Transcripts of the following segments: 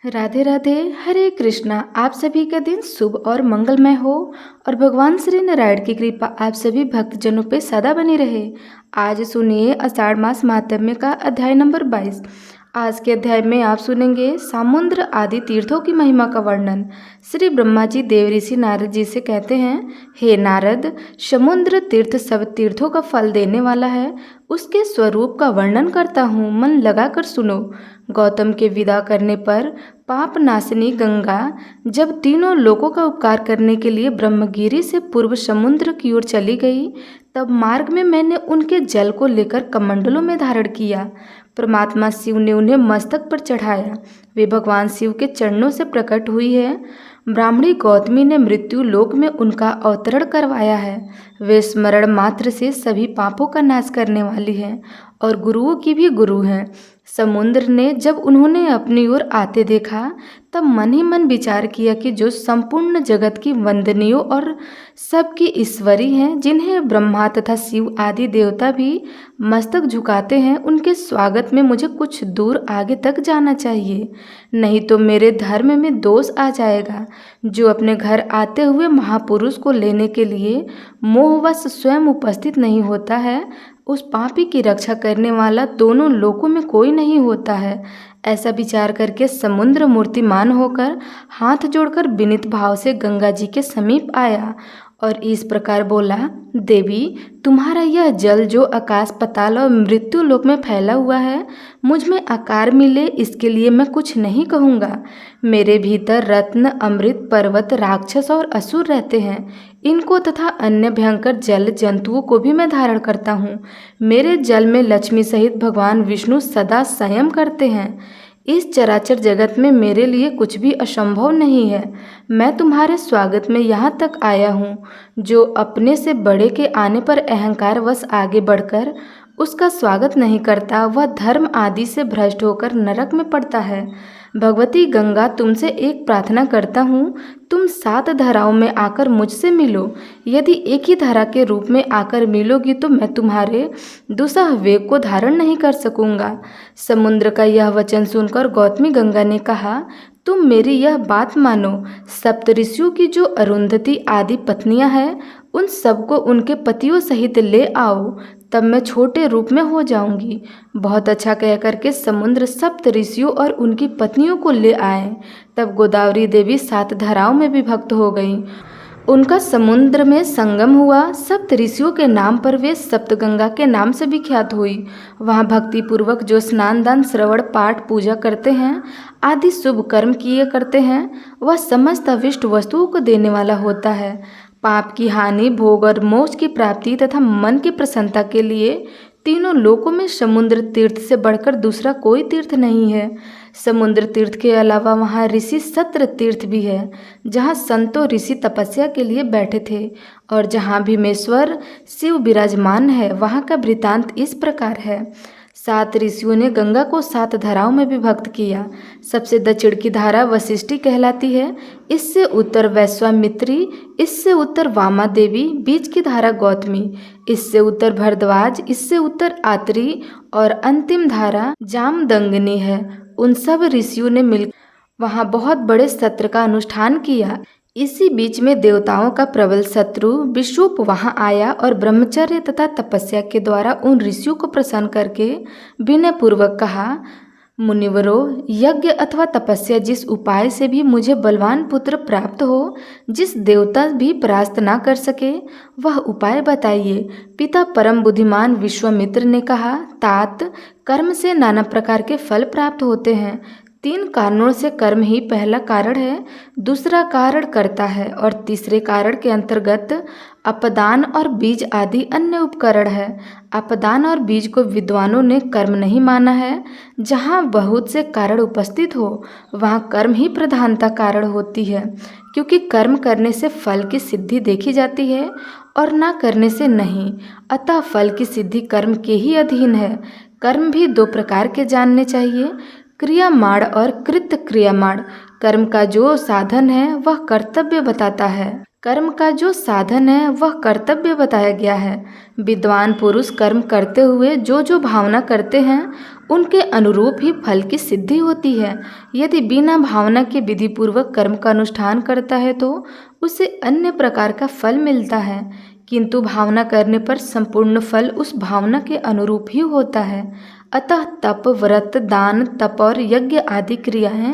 राधे राधे। हरे कृष्णा। आप सभी का दिन शुभ और मंगलमय हो और भगवान श्री नारायण की कृपा आप सभी भक्तजनों पे सदा बनी रहे। आज सुनिए आषाढ़ मास महात्म्य का अध्याय नंबर 22। आज के अध्याय में आप सुनेंगे समुद्र आदि तीर्थों की महिमा का वर्णन। श्री ब्रह्मा जी देव ऋषि नारद जी से कहते हैं, हे नारद, समुद्र तीर्थ सब तीर्थों का फल देने वाला है। उसके स्वरूप का वर्णन करता हूँ, मन लगाकर सुनो। गौतम के विदा करने पर पाप नाशिनी गंगा जब तीनों लोकों का उपकार करने के लिए ब्रह्मगिरी से पूर्व समुद्र की ओर चली गई, तब मार्ग में मैंने उनके जल को लेकर कमंडलों में धारण किया। परमात्मा शिव ने उन्हें मस्तक पर चढ़ाया। वे भगवान शिव के चरणों से प्रकट हुई है। ब्राह्मणी गौतमी ने मृत्यु लोक में उनका अवतरण करवाया है। वे स्मरण मात्र से सभी पापों का नाश करने वाली है और गुरुओं की भी गुरु हैं। समुद्र ने जब उन्होंने अपनी ओर आते देखा, तब मन ही मन विचार किया कि जो संपूर्ण जगत की वंदनीय और सबकी ईश्वरी हैं, जिन्हें ब्रह्मा तथा शिव आदि देवता भी मस्तक झुकाते हैं, उनके स्वागत में मुझे कुछ दूर आगे तक जाना चाहिए, नहीं तो मेरे धर्म में दोष आ जाएगा। जो अपने घर आते हुए महापुरुष को लेने के लिए मोहवश स्वयं उपस्थित नहीं होता है, उस पापी की रक्षा करने वाला दोनों लोकों में कोई नहीं होता है। ऐसा विचार करके समुद्र मूर्तिमान होकर हाथ जोड़कर विनीत भाव से गंगा जी के समीप आया और इस प्रकार बोला, देवी, तुम्हारा यह जल जो आकाश पाताल और मृत्यु लोक में फैला हुआ है, मुझ में आकार मिले, इसके लिए मैं कुछ नहीं कहूँगा। मेरे भीतर रत्न, अमृत, पर्वत, राक्षस और असुर रहते हैं। इनको तथा अन्य भयंकर जल जंतुओं को भी मैं धारण करता हूँ। मेरे जल में लक्ष्मी सहित भगवान विष्णु सदा संयम करते हैं। इस चराचर जगत में मेरे लिए कुछ भी असंभव नहीं है। मैं तुम्हारे स्वागत में यहाँ तक आया हूँ। जो अपने से बड़े के आने पर अहंकार वश आगे बढ़कर उसका स्वागत नहीं करता, वह धर्म आदि से भ्रष्ट होकर नरक में पड़ता है। भगवती गंगा, तुमसे एक प्रार्थना करता हूँ, तुम 7 धाराओं में आकर मुझसे मिलो। यदि एक ही धारा के रूप में आकर मिलोगी तो मैं तुम्हारे दुसह वेग को धारण नहीं कर सकूँगा। समुद्र का यह वचन सुनकर गौतमी गंगा ने कहा, तुम मेरी यह बात मानो। सप्तऋषियों की जो अरुंधति आदि पत्नियां हैं, उन सबको उनके पतियों सहित ले आओ, तब मैं छोटे रूप में हो जाऊंगी। बहुत अच्छा कह करके समुद्र सप्त ऋषियों और उनकी पत्नियों को ले आए। तब गोदावरी देवी 7 धाराओं में विभक्त हो गईं। उनका समुद्र में संगम हुआ। सप्त ऋषियों के नाम पर वे सप्तगंगा के नाम से विख्यात हुई। वहाँ भक्ति पूर्वक जो स्नान, दान, श्रवण, पाठ, पूजा करते हैं आदि शुभ कर्म किए करते हैं, वह समस्त अविष्ट वस्तुओं को देने वाला होता है। पाप की हानि, भोग और मोक्ष की प्राप्ति तथा मन की प्रसन्नता के लिए तीनों लोकों में समुद्र तीर्थ से बढ़कर दूसरा कोई तीर्थ नहीं है। समुद्र तीर्थ के अलावा वहाँ ऋषि सत्र तीर्थ भी है, जहाँ संतों ऋषि तपस्या के लिए बैठे थे और जहाँ भीमेश्वर शिव विराजमान है। वहाँ का वृतांत इस प्रकार है। 7 ऋषियों ने गंगा को 7 धाराओं में विभक्त किया। सबसे दक्षिण की धारा वशिष्ठी कहलाती है, इससे उत्तर वैश्वामित्री, इससे उत्तर वामा देवी, बीच की धारा गौतमी, इससे उत्तर भरद्वाज, इससे उत्तर आत्री और अंतिम धारा जामदंगिनी है। उन सब ऋषियों ने मिल वहाँ बहुत बड़े सत्र का अनुष्ठान किया। इसी बीच में देवताओं का प्रबल शत्रु विषुप वहां आया और ब्रह्मचर्य तथा तपस्या के द्वारा उन ऋषियों को प्रसन्न करके विनय पूर्वक कहा, मुनिवरों, यज्ञ अथवा तपस्या जिस उपाय से भी मुझे बलवान पुत्र प्राप्त हो, जिस देवता भी परास्त ना कर सके, वह उपाय बताइए। पिता परम बुद्धिमान विश्वामित्र ने कहा, तात, कर्म से नाना प्रकार के फल प्राप्त होते हैं। 3 कारणों से कर्म ही पहला कारण है, दूसरा कारण कर्ता है और तीसरे कारण के अंतर्गत अपदान और बीज आदि अन्य उपकरण है। अपदान और बीज को विद्वानों ने कर्म नहीं माना है। जहाँ बहुत से कारण उपस्थित हो, वहाँ कर्म ही प्रधानता कारण होती है, क्योंकि कर्म करने से फल की सिद्धि देखी जाती है और ना करने से नहीं। अतः फल की सिद्धि कर्म के ही अधीन है। कर्म भी 2 प्रकार के जानने चाहिए, क्रियामाण और कृत क्रियामाण। कर्म का जो साधन है वह कर्तव्य बताता है। कर्म का जो साधन है वह कर्तव्य बताया गया है। विद्वान पुरुष कर्म करते हुए जो जो भावना करते हैं उनके अनुरूप ही फल की सिद्धि होती है। यदि बिना भावना के विधि पूर्वक कर्म का अनुष्ठान करता है तो उसे अन्य प्रकार का फल मिलता है, किंतु भावना करने पर संपूर्ण फल उस भावना के अनुरूप ही होता है। अतः तप, व्रत, दान, तप और यज्ञ आदि क्रियाएं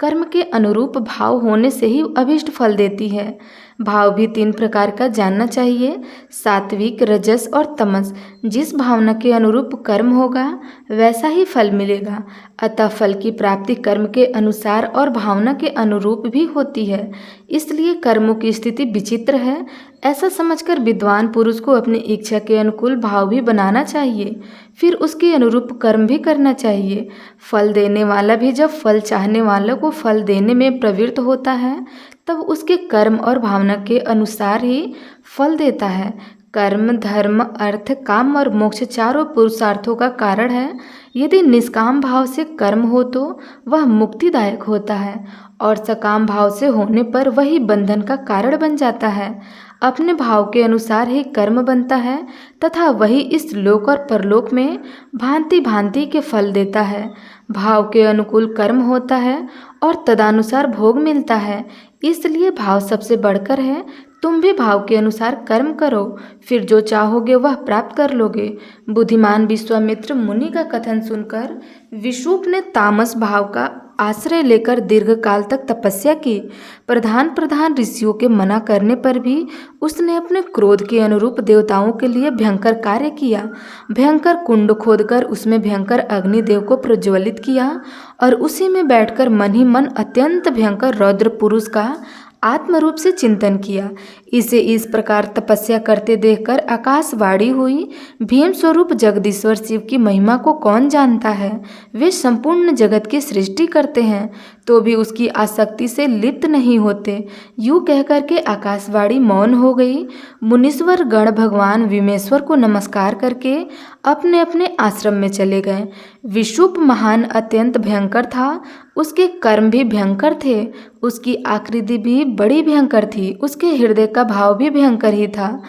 कर्म के अनुरूप भाव होने से ही अभिष्ट फल देती है। भाव भी 3 प्रकार का जानना चाहिए, सात्विक, रजस और तमस। जिस भावना के अनुरूप कर्म होगा वैसा ही फल मिलेगा। अतः फल की प्राप्ति कर्म के अनुसार और भावना के अनुरूप भी होती है। इसलिए कर्मों की स्थिति विचित्र है, ऐसा समझकर विद्वान पुरुष को अपनी इच्छा के अनुकूल भाव भी बनाना चाहिए, फिर उसके अनुरूप कर्म भी करना चाहिए। फल देने वाला भी जब फल चाहने वालों को फल देने में प्रवृत्त होता है तब उसके कर्म और भावना के अनुसार ही फल देता है। कर्म, धर्म, अर्थ, काम और मोक्ष चारों पुरुषार्थों का कारण है। यदि निष्काम भाव से कर्म हो तो वह मुक्तिदायक होता है और सकाम भाव से होने पर वही बंधन का कारण बन जाता है। अपने भाव के अनुसार ही कर्म बनता है तथा वही इस लोक और परलोक में भांति भांति के फल देता है। भाव के अनुकूल कर्म होता है और तदानुसार भोग मिलता है, इसलिए भाव सबसे बढ़कर है। तुम भी भाव के अनुसार कर्म करो, फिर जो चाहोगे वह प्राप्त कर लोगे। बुद्धिमान विश्वामित्र मुनि का कथन सुनकर विषुप ने तामस भाव का आश्रय लेकर दीर्घ काल तक तपस्या की। प्रधान ऋषियों के मना करने पर भी उसने अपने क्रोध के अनुरूप देवताओं के लिए भयंकर कार्य किया। भयंकर कुंड खोदकर उसमें भयंकर अग्निदेव को प्रज्वलित किया और उसी में बैठकर मन ही मन अत्यंत भयंकर रौद्र पुरुष का आत्म रूप से चिंतन किया। इसे इस प्रकार तपस्या करते देखकर आकाशवाणी हुई, भीम स्वरूप जगदीश्वर शिव की महिमा को कौन जानता है। वे संपूर्ण जगत की सृष्टि करते हैं तो भी उसकी आसक्ति से लिप्त नहीं होते। यूँ कहकर के आकाशवाणी मौन हो गई। मुनीश्वर गण भगवान विमेश्वर को नमस्कार करके अपने अपने आश्रम में चले गए। विषुप महान अत्यंत भयंकर था, उसके कर्म भी भयंकर थे, उसकी आकृति भी बड़ी भयंकर थी, उसके हृदय का भाव भी भयंकर ही था।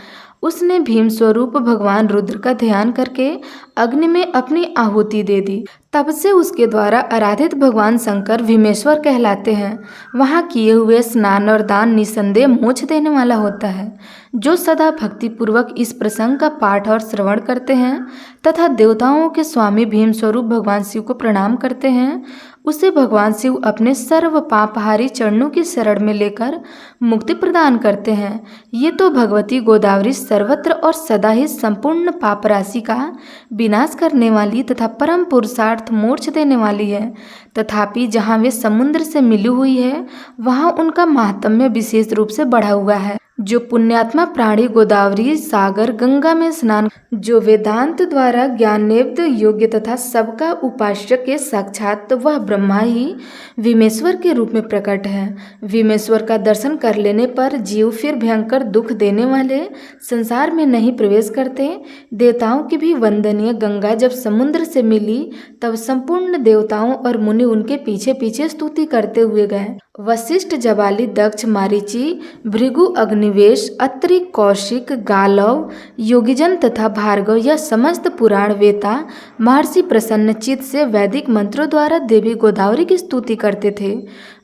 उसने भीम स्वरूप भगवान रुद्र का ध्यान करके अग्नि में अपनी आहुति दे दी। तब से उसके द्वारा आराधित भगवान शंकर भीमेश्वर कहलाते हैं। वहाँ किए हुए स्नान और दान निसंदेह मोक्ष देने वाला होता है। जो सदा भक्तिपूर्वक इस प्रसंग का पाठ और श्रवण करते हैं तथा देवताओं के स्वामी भीम स्वरूप भगवान शिव को प्रणाम करते हैं, उसे भगवान शिव अपने सर्व पापहारी चरणों की शरण में लेकर मुक्ति प्रदान करते हैं। ये तो भगवती गोदावरी सर्वत्र और सदा ही संपूर्ण पाप राशि का विनाश करने वाली तथा परम पुरुषार्थ मोक्ष देने वाली है। तथापि जहाँ वे समुद्र से मिली हुई है वहाँ उनका महात्म्य विशेष रूप से बढ़ा हुआ है। जो पुण्यात्मा प्राणी गोदावरी सागर गंगा में स्नान, जो वेदांत द्वारा ज्ञानेब्ध योग्य तथा सबका उपास्य के साक्षात वह ब्रह्मा ही विमेश्वर के रूप में प्रकट है। विमेश्वर का दर्शन कर लेने पर जीव फिर भयंकर दुख देने वाले संसार में नहीं प्रवेश करते। देवताओं की भी वंदनीय गंगा जब समुद्र से मिली तब संपूर्ण देवताओं और मुनि उनके पीछे पीछे स्तुति करते हुए गए। वशिष्ठ, जबाली, दक्ष, मारीची, भृगु, अग्निवेश, अत्रि, कौशिक, गालव, योगीजन तथा भार्गव यह समस्त पुराण वेता महर्षि प्रसन्नचित्त से वैदिक मंत्रों द्वारा देवी गोदावरी की स्तुति करते थे।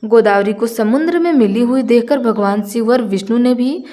गोदावरी को समुद्र में मिली हुई देखकर भगवान शिव और विष्णु ने भी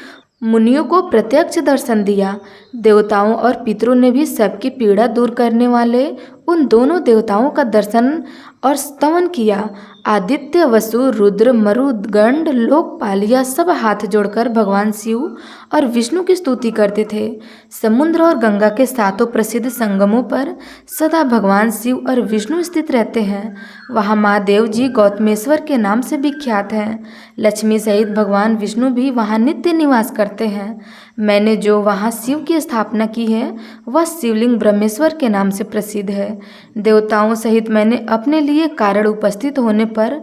मुनियों को प्रत्यक्ष दर्शन दिया। देवताओं और पितरों ने भी सबकी पीड़ा दूर करने वाले उन दोनों देवताओं का दर्शन और स्तवन किया। आदित्य, वसु, रुद्र, मरुदगंड, लोकपाल यह सब हाथ जोड़कर भगवान शिव और विष्णु की स्तुति करते थे। समुद्र और गंगा के सातों प्रसिद्ध संगमों पर सदा भगवान शिव और विष्णु स्थित रहते हैं। वहाँ महादेव जी गौतमेश्वर के नाम से विख्यात हैं। लक्ष्मी सहित भगवान विष्णु भी वहाँ नित्य निवास करते हैं। मैंने जो वहाँ शिव की स्थापना की है वह शिवलिंग ब्रह्मेश्वर के नाम से प्रसिद्ध है। देवताओं सहित मैंने अपने लिए कारण उपस्थित होने पर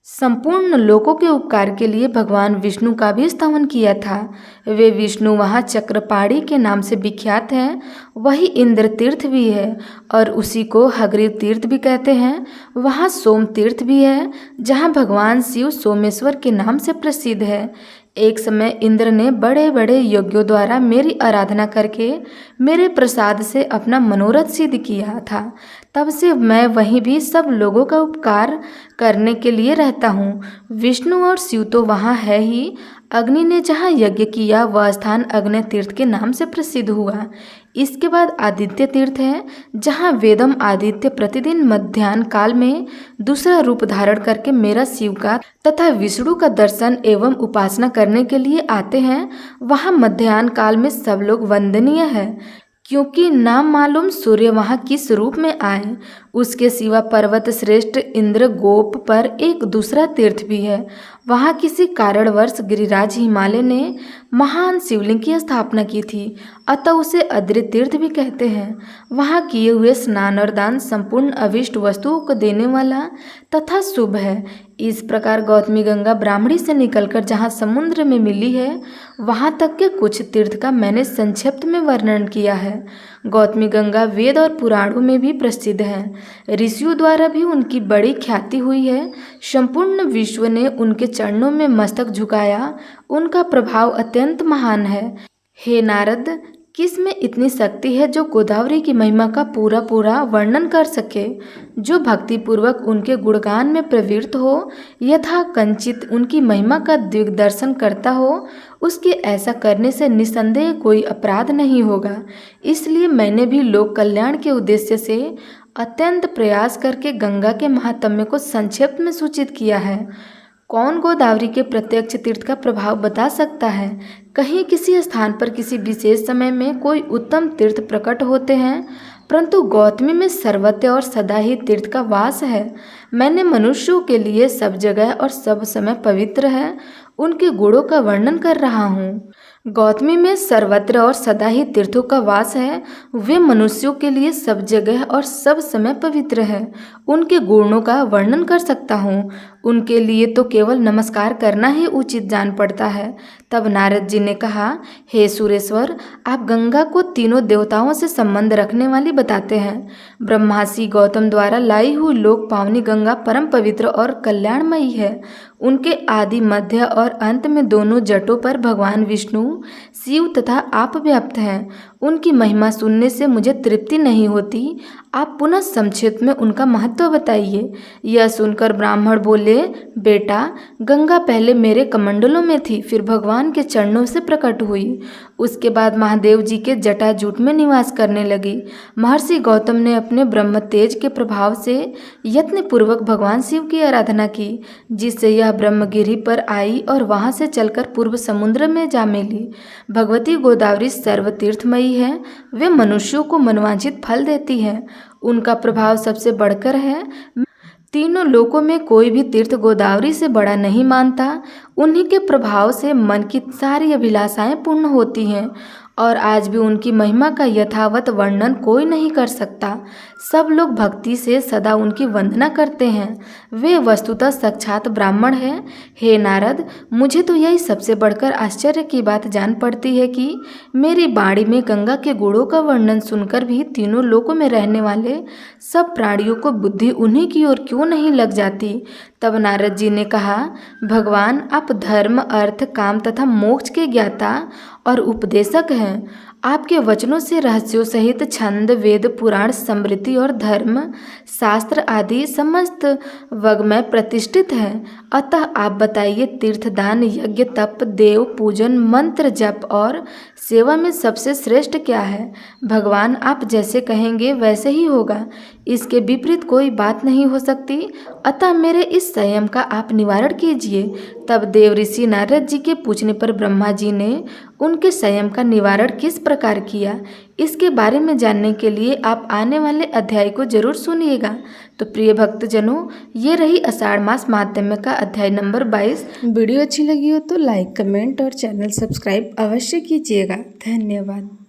संपूर्ण लोकों के उपकार के लिए भगवान विष्णु का भी स्तवन किया था। वे विष्णु वहाँ चक्रपाणी के नाम से विख्यात हैं। वही इंद्र तीर्थ भी है और उसी को हग्रीव तीर्थ भी कहते हैं। वहाँ सोम तीर्थ भी है जहाँ भगवान शिव सोमेश्वर के नाम से प्रसिद्ध है। एक समय इंद्र ने बड़े बड़े यज्ञों द्वारा मेरी आराधना करके मेरे प्रसाद से अपना मनोरथ सिद्ध किया था। तब से मैं वहीं भी सब लोगों का उपकार करने के लिए रहता हूँ। विष्णु और शिव तो वहाँ है ही। अग्नि ने जहाँ यज्ञ किया वह स्थान अग्नि तीर्थ के नाम से प्रसिद्ध हुआ। इसके बाद आदित्य तीर्थ है, जहाँ वेदम आदित्य प्रतिदिन मध्याह्न काल में दूसरा रूप धारण करके मेरा शिव का तथा विष्णु का दर्शन एवं उपासना करने के लिए आते हैं। वहाँ मध्याह्न काल में सब लोग वंदनीय है, क्योंकि नाम मालूम सूर्य वहाँ किस रूप में आए। उसके सिवा पर्वत श्रेष्ठ इंद्र गोप पर एक दूसरा तीर्थ भी है। वहाँ किसी कारणवश गिरिराज हिमालय ने महान शिवलिंग की स्थापना की थी, अतः उसे अद्रि तीर्थ भी कहते हैं। वहाँ किए हुए स्नान और दान संपूर्ण अभिष्ट वस्तुओं को देने वाला तथा शुभ है। इस प्रकार गौतमी गंगा ब्राह्मणी से निकलकर जहाँ समुद्र में मिली है, वहाँ तक के कुछ तीर्थ का मैंने संक्षिप्त में वर्णन किया है। गौतमी गंगा वेद और पुराणों में भी प्रसिद्ध है। ऋषियों द्वारा भी उनकी बड़ी ख्याति हुई है। संपूर्ण विश्व ने उनके चरणों में मस्तक झुकाया। उनका प्रभाव अत्यंत महान है। हे नारद, किस में इतनी शक्ति है जो गोदावरी की महिमा का पूरा पूरा वर्णन कर सके? जो भक्ति पूर्वक उनके गुणगान में प्रवृत्त हो, यथा कंचित उनकी महिमा का दिग्दर्शन करता हो, उसके ऐसा करने से निसंदेह कोई अपराध नहीं होगा। इसलिए मैंने भी लोक कल्याण के उद्देश्य से अत्यंत प्रयास करके गंगा के महात्म्य को संक्षेप में सूचित किया है। कौन गोदावरी के प्रत्यक्ष तीर्थ का प्रभाव बता सकता है? कहीं किसी स्थान पर किसी विशेष समय में कोई उत्तम तीर्थ प्रकट होते हैं, परंतु गौतमी में सर्वत्र और सदा ही तीर्थ का वास है। मैंने मनुष्यों के लिए सब जगह और सब समय पवित्र है उनके गुणों का वर्णन कर रहा हूँ। गौतमी में सर्वत्र और सदा ही तीर्थों का वास है। वे मनुष्यों के लिए सब जगह और सब समय पवित्र है। उनके गुणों का वर्णन कर सकता हूँ। उनके लिए तो केवल नमस्कार करना ही उचित जान पड़ता है। तब नारद जी ने कहा, हे सुरेश्वर, आप गंगा को तीनों देवताओं से संबंध रखने वाली बताते हैं। ब्रह्मासी गौतम द्वारा लाई हुई लोक पावनी गंगा परम पवित्र और कल्याणमयी है। उनके आदि मध्य और अंत में दोनों जटों पर भगवान विष्णु, शिव तथा आप व्याप्त हैं। उनकी महिमा सुनने से मुझे तृप्ति नहीं होती। आप पुनः संक्षेप में उनका महत्व बताइए। यह सुनकर ब्राह्मण बोले, बेटा, गंगा पहले मेरे कमंडलों में थी, फिर भगवान के चरणों से प्रकट हुई। उसके बाद महादेव जी के जटाजूट में निवास करने लगी। महर्षि गौतम ने अपने ब्रह्म तेज के प्रभाव से यत्न पूर्वक भगवान शिव की आराधना की, जिससे यह ब्रह्मगिरी पर आई और वहां से चलकर पूर्व समुद्र में जा मिली। भगवती गोदावरी सर्वतीर्थमयी है। वे मनुष्यों को मनवांछित फल देती है। उनका प्रभाव सबसे बढ़कर है। तीनों लोकों में कोई भी तीर्थ गोदावरी से बड़ा नहीं मानता। उन्हीं के प्रभाव से मन की सारी अभिलाषाएं पूर्ण होती हैं और आज भी उनकी महिमा का यथावत वर्णन कोई नहीं कर सकता। सब लोग भक्ति से सदा उनकी वंदना करते हैं। वे वस्तुतः साक्षात ब्राह्मण हैं। हे नारद, मुझे तो यही सबसे बढ़कर आश्चर्य की बात जान पड़ती है कि मेरी वाणी में गंगा के गुणों का वर्णन सुनकर भी तीनों लोकों में रहने वाले सब प्राणियों को बुद्धि उन्हीं की ओर क्यों नहीं लग जाती। तब नारद जी ने कहा, भगवान, आप धर्म, अर्थ, काम तथा मोक्ष के ज्ञाता और उपदेशक हैं। आपके वचनों से रहस्यों सहित छंद, वेद, पुराण, स्मृति और धर्म शास्त्र आदि समस्त वग में प्रतिष्ठित है। अतः आप बताइए, तीर्थदान, यज्ञ, तप, देव पूजन, मंत्र जप और सेवा में सबसे श्रेष्ठ क्या है? भगवान, आप जैसे कहेंगे वैसे ही होगा। इसके विपरीत कोई बात नहीं हो सकती। अतः मेरे इस संयम का आप निवारण कीजिए। तब देव ऋषि नारद जी के पूछने पर ब्रह्मा जी ने उनके संयम का निवारण किस प्रकार किया, इसके बारे में जानने के लिए आप आने वाले अध्याय को जरूर सुनिएगा। तो प्रिय भक्तजनों, ये रही आषाढ़ मास महात्म्य का अध्याय नंबर 22। वीडियो अच्छी लगी हो तो लाइक, कमेंट और चैनल सब्सक्राइब अवश्य कीजिएगा। धन्यवाद।